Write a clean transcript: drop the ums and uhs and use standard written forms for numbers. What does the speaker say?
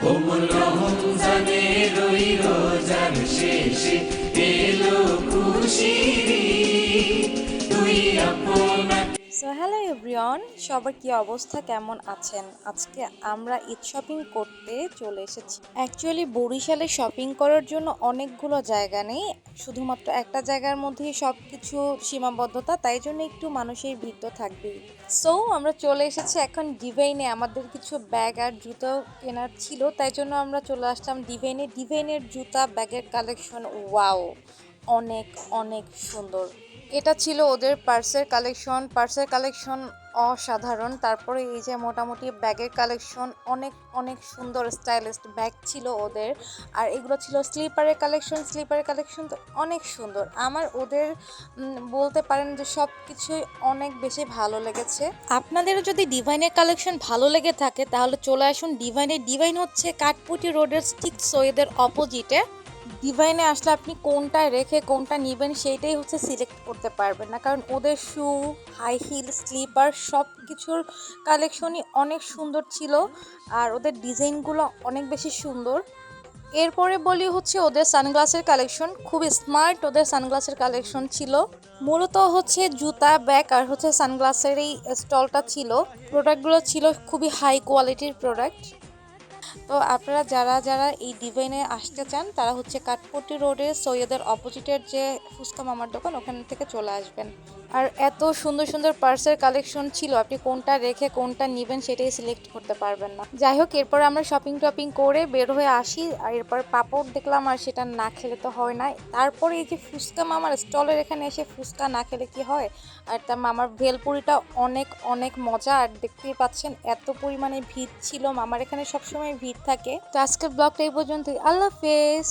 কোমল রমজানের ওই রোজার শেষে এলো খুশির ঈদ, তুই আপনাকে। সো হ্যালো এভরিওয়ান, সবার কি অবস্থা, কেমন আছেন? আজকে আমরা ঈদ শপিং করতে চলে এসেছি। অ্যাকচুয়ালি বরিশালে শপিং করার জন্য অনেকগুলো জায়গা নেই, শুধুমাত্র একটা জায়গার মধ্যেই সব কিছু সীমাবদ্ধতা, তাই জন্য একটু মানুষের ভিড় তো থাকবেই। সো আমরা চলে এসেছি এখন ডিভাইনে। আমাদের কিছু ব্যাগ আর জুতো কেনার ছিল, তাই জন্য আমরা চলে আসলাম ডিভাইনে। ডিভাইনের জুতা ব্যাগের কালেকশন ওয়াও, অনেক অনেক সুন্দর। এটা ছিল ওদের পার্সের কালেকশন অসাধারণ। তারপরে এই যে মোটামুটি ব্যাগের কালেকশন অনেক অনেক সুন্দর, স্টাইলিশ ব্যাগ ছিল ওদের। আর এগুলো ছিল স্লিপারের কালেকশন তো অনেক সুন্দর। আমার ওদের বলতে পারেন যে সব কিছুই অনেক বেশি ভালো লেগেছে। আপনাদেরও যদি ডিভাইনের কালেকশন ভালো লেগে থাকে তাহলে চলে আসুন ডিভাইনে। ডিভাইন হচ্ছে কাঠপুটি রোডের ঠিক সৈয়দের অপোজিটে। ডিভাইনে আসলে আপনি কোনটা রেখে কোনটা নেবেন সেইটাই হচ্ছে সিলেক্ট করতে পারবেন না, কারণ ওদের শু, হাই হিল, স্লিপার সব কিছুর কালেকশনই অনেক সুন্দর ছিল। আর ওদের ডিজাইনগুলো অনেক বেশি সুন্দর। এরপরে বলি হচ্ছে ওদের সানগ্লাসের কালেকশন, খুবই স্মার্ট ওদের সানগ্লাসের কালেকশন ছিল। মূলত হচ্ছে জুতা, ব্যাগ আর হচ্ছে সানগ্লাসের এই স্টলটা ছিল। প্রোডাক্টগুলো ছিল খুবই হাই কোয়ালিটির প্রোডাক্ট। তো আপনারা যারা যারা এই ডিভাইনে আসতে চান তারা হচ্ছে কাঠপট্টি রোডের সৈয়দের অপোজিটের যে ফুচকা মামার দোকান ওখান থেকে চলে আসবেন। আর এত সুন্দর সুন্দর পার্সের কালেকশন ছিল, আপনি কোনটা রেখে কোনটা নেবেন সেটাই সিলেক্ট করতে পারবেন না। যাই হোক, এরপর আমরা শপিং টপিং করে বের হয়ে আসি। আর এরপর পাপড় দেখলাম, আর সেটা না খেলে তো হয় না। তারপরে এই যে ফুচকা মামার স্টলের এখানে এসে ফুচকা না খেলে কি হয়। আর তার মামার ভেলপুরিটা অনেক অনেক মজা। আর দেখতেই পাচ্ছেন এত পরিমাণে ভিড় ছিল, মামার এখানে সবসময় ভিড় থাকে। তো আজকের ব্লগটা এই পর্যন্তই, আল্লাহ হাফেজ।